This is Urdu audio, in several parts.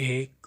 1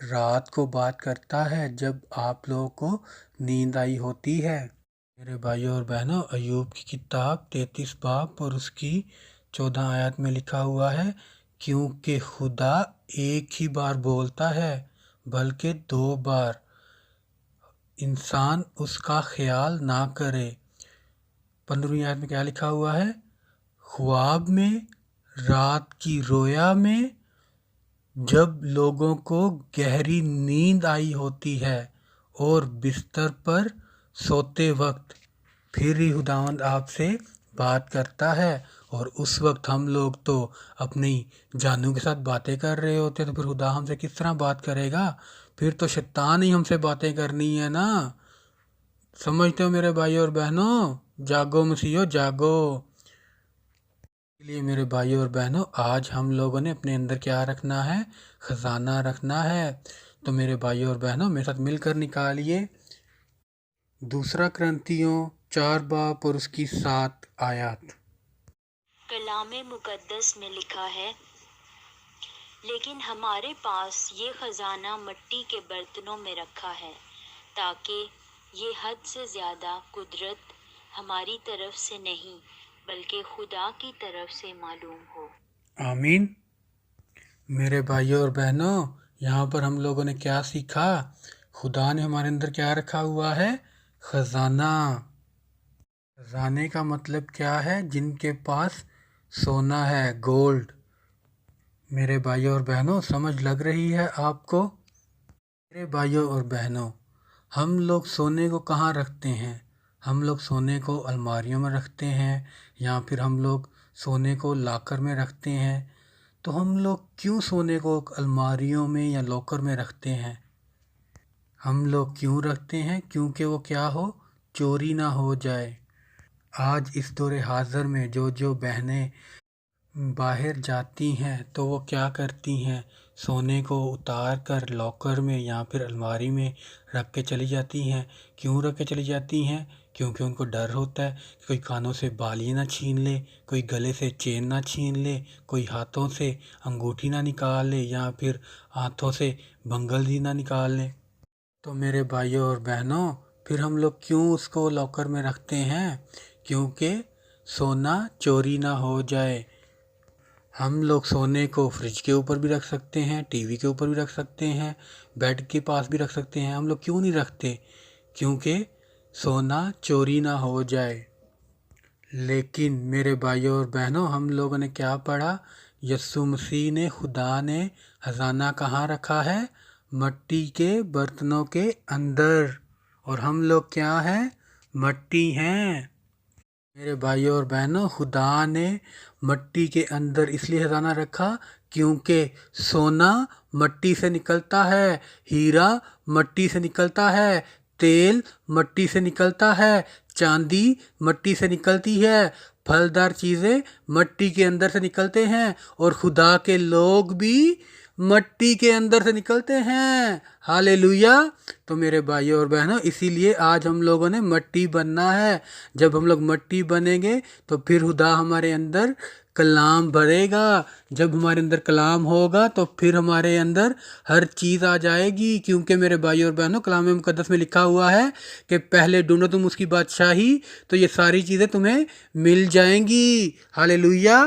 رات کو بات کرتا ہے جب آپ لوگوں کو نیند آئی ہوتی ہے۔ میرے بھائیوں اور بہنوں، ایوب کی کتاب 33 باب اور اس کی 14 آیات میں لکھا ہوا ہے، کیونکہ خدا ایک ہی بار بولتا ہے بلکہ 2 بار، انسان اس کا خیال نہ کرے۔ 15ویں آیت میں کیا لکھا ہوا ہے؟ خواب میں، رات کی رویا میں، جب لوگوں کو گہری نیند آئی ہوتی ہے اور بستر پر سوتے وقت، پھر ہی خداوند آپ سے بات کرتا ہے۔ اور اس وقت ہم لوگ تو اپنی جانوں کے ساتھ باتیں کر رہے ہوتے ہیں، تو پھر خدا ہم سے کس طرح بات کرے گا؟ پھر تو شیطان ہی ہم سے باتیں کرنی ہے نا۔ سمجھتے ہو میرے بھائیوں اور بہنوں؟ جاگو مسیحو جاگو۔ اس لیے میرے بھائیوں اور بہنوں، آج ہم لوگوں نے اپنے اندر کیا رکھنا ہے؟ خزانہ رکھنا ہے۔ تو میرے بھائیوں اور بہنوں، میرے ساتھ مل کر نکالیے 2 کرنتیوں 4 باب اور اس کی 7 آیات۔ کلام مقدس میں لکھا ہے، لیکن ہمارے پاس یہ خزانہ مٹی کے برتنوں میں رکھا ہے، تاکہ یہ حد سے زیادہ قدرت ہماری طرف سے نہیں بلکہ خدا کی طرف سے معلوم ہو۔ آمین۔ میرے بھائیوں اور بہنوں، یہاں پر ہم لوگوں نے کیا سیکھا؟ خدا نے ہمارے اندر کیا رکھا ہوا ہے؟ خزانہ۔ خزانے کا مطلب کیا ہے؟ جن کے پاس سونا ہے، گولڈ۔ میرے بھائیوں اور بہنوں، سمجھ لگ رہی ہے آپ کو؟ میرے بھائیوں اور بہنوں، ہم لوگ سونے کو کہاں رکھتے ہیں؟ ہم لوگ سونے کو الماریوں میں رکھتے ہیں، یا پھر ہم لوگ سونے کو لاکر میں رکھتے ہیں۔ تو ہم لوگ کیوں سونے کو الماریوں میں یا لاکر میں رکھتے ہیں؟ ہم لوگ کیوں رکھتے ہیں؟ کیونکہ وہ کیا ہو؟ چوری نہ ہو جائے۔ آج اس دور حاضر میں جو بہنیں باہر جاتی ہیں تو وہ کیا کرتی ہیں؟ سونے کو اتار کر لاکر میں یا پھر الماری میں رکھ کے چلی جاتی ہیں۔ کیوں رکھ کے چلی جاتی ہیں؟ کیونکہ ان کو ڈر ہوتا ہے کہ کوئی کانوں سے بالی نہ چھین لے، کوئی گلے سے چین نہ چھین لے، کوئی ہاتھوں سے انگوٹھی نہ نکال لے، یا پھر ہاتھوں سے بنگل بھی نہ نکال لے۔ تو میرے بھائیوں اور بہنوں، پھر ہم لوگ کیوں اس کو لاکر میں رکھتے ہیں؟ کیونکہ سونا چوری نہ ہو جائے۔ ہم لوگ سونے کو فریج کے اوپر بھی رکھ سکتے ہیں، ٹی وی کے اوپر بھی رکھ سکتے ہیں، بیڈ کے پاس بھی رکھ سکتے ہیں۔ ہم لوگ کیوں نہیں رکھتے؟ کیونکہ سونا چوری نہ ہو جائے۔ لیکن میرے بھائیوں اور بہنوں، ہم لوگوں نے کیا پڑھا؟ یسوع مسیح نے، خدا نے خزانہ کہاں رکھا ہے؟ مٹی کے برتنوں کے اندر۔ اور ہم لوگ کیا ہیں؟ مٹی ہیں۔ میرے بھائیوں اور بہنوں، خدا نے مٹی کے اندر اس لیے خزانہ رکھا کیونکہ سونا مٹی سے نکلتا ہے، ہیرا مٹی سے نکلتا ہے، تیل مٹی سے نکلتا ہے، چاندی مٹی سے نکلتی ہے، پھلدار چیزیں مٹی کے اندر سے نکلتے ہیں، اور خدا کے لوگ بھی مٹی کے اندر سے نکلتے ہیں۔ ہاللیلویا۔ تو میرے بھائیوں اور بہنوں، اسی لیے آج ہم لوگوں نے مٹی بننا ہے۔ جب ہم لوگ مٹی بنیں گے تو پھر خدا ہمارے اندر کلام بھرے گا۔ جب ہمارے اندر کلام ہوگا تو پھر ہمارے اندر ہر چیز آ جائے گی، کیونکہ میرے بھائیوں اور بہنوں، کلام مقدس میں لکھا ہوا ہے کہ پہلے ڈھونڈو تم اس کی بادشاہی تو یہ ساری چیزیں تمہیں مل جائیں گی۔ ہاللیلویا۔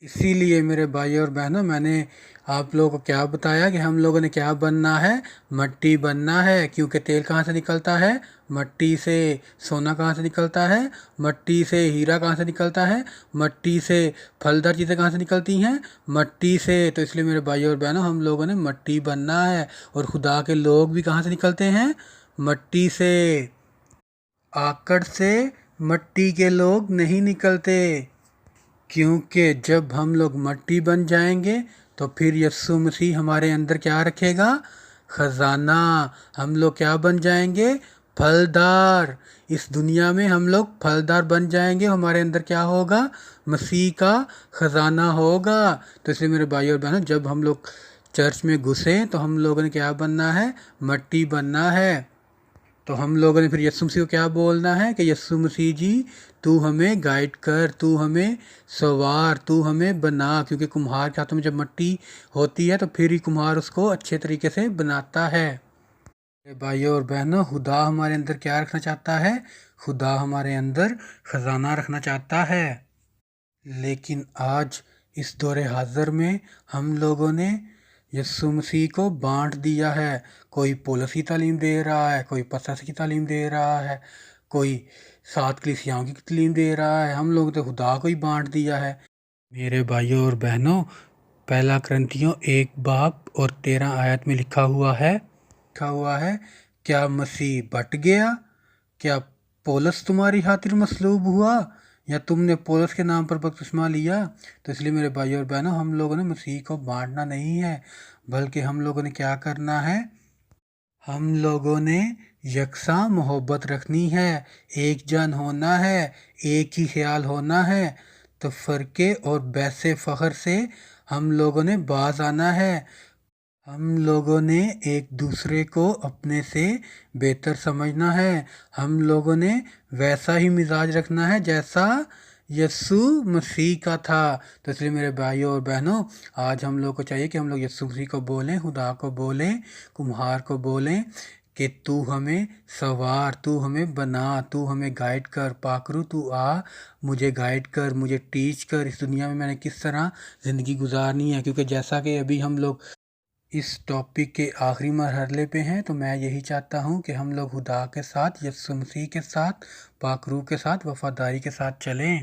اسی لیے میرے بھائیوں اور بہنوں، میں نے آپ لوگوں کو کیا بتایا کہ ہم لوگوں نے کیا بننا ہے؟ مٹی بننا ہے۔ کیونکہ تیل کہاں سے نکلتا ہے؟ مٹی سے۔ سونا کہاں سے نکلتا ہے؟ مٹی سے۔ ہیرا کہاں سے نکلتا ہے؟ مٹی سے۔ پھلدار چیزیں کہاں سے نکلتی ہیں؟ مٹی سے۔ تو اس لیے میرے بھائیوں اور بہنوں، ہم لوگوں نے مٹی بننا ہے۔ اور خدا کے لوگ بھی کہاں سے نکلتے ہیں؟ مٹی سے۔ آکڑ سے مٹی کے لوگ نہیں نکلتے۔ کیونکہ جب ہم لوگ مٹی بن جائیں گے تو پھر یسوع مسیح ہمارے اندر کیا رکھے گا؟ خزانہ۔ ہم لوگ کیا بن جائیں گے؟ پھلدار۔ اس دنیا میں ہم لوگ پھلدار بن جائیں گے۔ ہمارے اندر کیا ہوگا؟ مسیح کا خزانہ ہوگا۔ تو اس لیے میرے بھائی اور بہنوں، جب ہم لوگ چرچ میں گھسیں تو ہم لوگوں نے کیا بننا ہے؟ مٹی بننا ہے۔ تو ہم لوگوں نے پھر یسوع مسیح کو کیا بولنا ہے کہ یسوع مسیح جی تو ہمیں گائیڈ کر، تو ہمیں سنوار، تو ہمیں بنا، کیونکہ کمہار کے ہاتھوں میں جب مٹی ہوتی ہے تو پھر ہی کمہار اس کو اچھے طریقے سے بناتا ہے۔ بھائیوں اور بہنوں، خدا ہمارے اندر کیا رکھنا چاہتا ہے؟ خدا ہمارے اندر خزانہ رکھنا چاہتا ہے، لیکن آج اس دور حاضر میں ہم لوگوں نے یسوع مسیح کو بانٹ دیا ہے۔ کوئی پولس کی تعلیم دے رہا ہے، کوئی پترس کی تعلیم دے رہا ہے، کوئی 7 کلیسیاؤں کی تعلیم دے رہا ہے، ہم لوگوں نے خدا کو ہی بانٹ دیا ہے۔ میرے بھائیوں اور بہنوں، پہلا کرنتھیوں 1:13 میں لکھا ہوا ہے کیا مسیح بٹ گیا؟ کیا پولس تمہاری خاطر مصلوب ہوا، یا تم نے پولس کے نام پر بپتسمہ لیا؟ تو اس لیے میرے بھائیوں اور بہنوں، ہم لوگوں نے مسیح کو بانٹنا نہیں ہے، بلکہ ہم لوگوں نے کیا کرنا ہے؟ ہم لوگوں نے یکساں محبت رکھنی ہے، ایک جان ہونا ہے، ایک ہی خیال ہونا ہے، تفرقے اور بحث فخر سے ہم لوگوں نے باز آنا ہے۔ ہم لوگوں نے ایک دوسرے کو اپنے سے بہتر سمجھنا ہے، ہم لوگوں نے ویسا ہی مزاج رکھنا ہے جیسا یسوع مسیح کا تھا۔ تو اس لیے میرے بھائیوں اور بہنوں، آج ہم لوگ کو چاہیے کہ ہم لوگ یسوع مسیح کو بولیں، خدا کو بولیں، کمہار کو بولیں کہ تو ہمیں سنوار، تو ہمیں بنا، تو ہمیں گائیڈ کر، پاکرو تو آ، مجھے گائیڈ کر، مجھے ٹیچ کر، اس دنیا میں نے کس طرح زندگی گزارنی ہے۔ کیونکہ جیسا کہ ابھی ہم لوگ اس ٹاپک کے آخری مرحلے پہ ہیں، تو میں یہی چاہتا ہوں کہ ہم لوگ خدا کے ساتھ، یسوع مسیح کے ساتھ، پاک روح کے ساتھ وفاداری کے ساتھ چلیں۔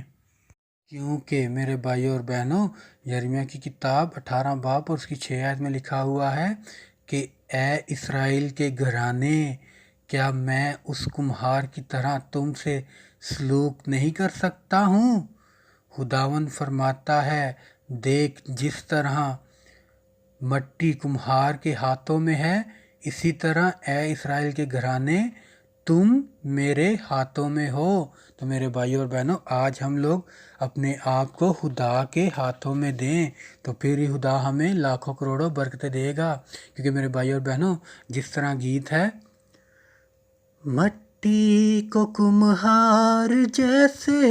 کیونکہ میرے بھائیوں اور بہنوں، یرمیہ کی کتاب 18 باب اور اس کی 6 آیت میں لکھا ہوا ہے کہ اے اسرائیل کے گھرانے، کیا میں اس کمہار کی طرح تم سے سلوک نہیں کر سکتا ہوں؟ خداوند فرماتا ہے، دیکھ جس طرح مٹی کمہار کے ہاتھوں میں ہے، اسی طرح اے اسرائیل کے گھرانے تم میرے ہاتھوں میں ہو۔ تو میرے بھائیوں اور بہنوں، آج ہم لوگ اپنے آپ کو خدا کے ہاتھوں میں دیں، تو پھر ہی خدا ہمیں لاکھوں کروڑوں برکتیں دے گا۔ کیونکہ میرے بھائیوں اور بہنوں، جس طرح گیت ہے، مٹی کو کمہار جیسے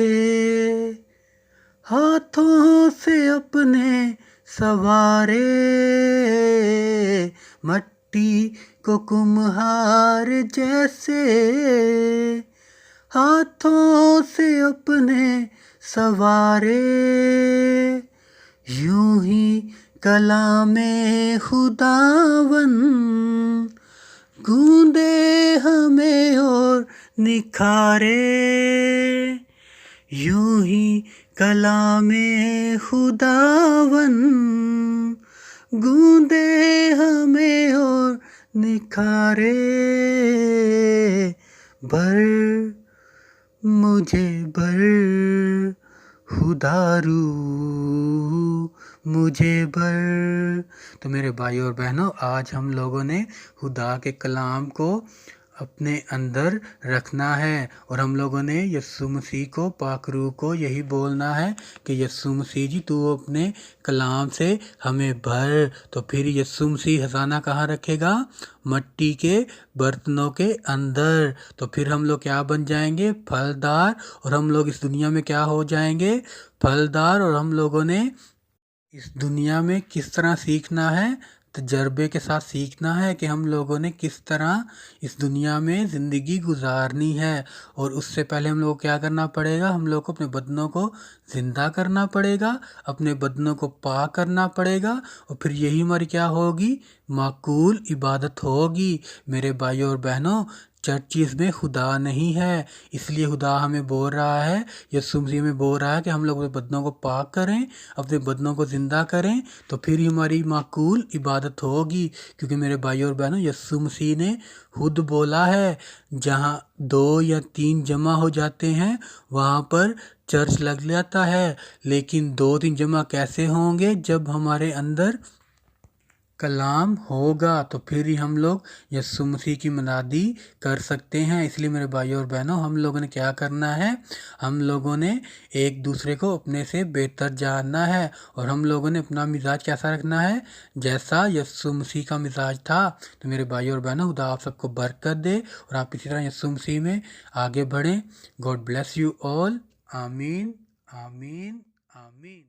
ہاتھوں سے اپنے سنوارے، مٹی کو کمہار جیسے ہاتھوں سے اپنے سنوارے، یوں ہی کلام خداوند گوندے ہمیں اور نکھارے، یوں ہی کلام خداوند گوندے ہمیں اور نکھارے، بھر مجھے بھر خدا روح مجھے بھر۔ تو میرے بھائیوں اور بہنوں، آج ہم لوگوں نے خدا کے کلام کو اپنے اندر رکھنا ہے، اور ہم لوگوں نے یسوع مسیح کو، پاک روح کو یہی بولنا ہے کہ یسوع مسیح جی تو اپنے کلام سے ہمیں بھر۔ تو پھر یسوع مسیح خزانہ کہاں رکھے گا؟ مٹی کے برتنوں کے اندر۔ تو پھر ہم لوگ کیا بن جائیں گے؟ پھلدار، اور ہم لوگ اس دنیا میں کیا ہو جائیں گے؟ پھلدار۔ اور ہم لوگوں نے اس دنیا میں کس طرح سیکھنا ہے؟ تجربے کے ساتھ سیکھنا ہے کہ ہم لوگوں نے کس طرح اس دنیا میں زندگی گزارنی ہے، اور اس سے پہلے ہم لوگ کو کیا کرنا پڑے گا؟ ہم لوگ کو اپنے بدنوں کو زندہ کرنا پڑے گا، اپنے بدنوں کو پاک کرنا پڑے گا، اور پھر یہی ہماری کیا ہوگی؟ معقول عبادت ہوگی۔ میرے بھائیوں اور بہنوں، چرچز میں خدا نہیں ہے، اس لیے خدا ہمیں بول رہا ہے، یسوع مسیح میں بول رہا ہے کہ ہم لوگ اپنے بدنوں کو پاک کریں، اپنے بدنوں کو زندہ کریں، تو پھر ہی ہماری معقول عبادت ہوگی۔ کیونکہ میرے بھائیوں اور بہنوں، یسوع مسیح نے خود بولا ہے، جہاں 2 یا 3 جمع ہو جاتے ہیں وہاں پر چرچ لگ جاتا ہے، لیکن 2-3 جمع کیسے ہوں گے؟ جب ہمارے اندر کلام ہوگا تو پھر ہی ہم لوگ یسوع مسیح کی منادی کر سکتے ہیں۔ اس لیے میرے بھائیوں اور بہنوں، ہم لوگوں نے کیا کرنا ہے؟ ہم لوگوں نے ایک دوسرے کو اپنے سے بہتر جاننا ہے، اور ہم لوگوں نے اپنا مزاج کیسا رکھنا ہے؟ جیسا یسوع مسیح کا مزاج تھا۔ تو میرے بھائیوں اور بہنوں، خدا آپ سب کو برکت دے اور آپ اسی طرح یسوع مسیح میں آگے بڑھیں۔ God bless you all. آمین، آمین، آمین۔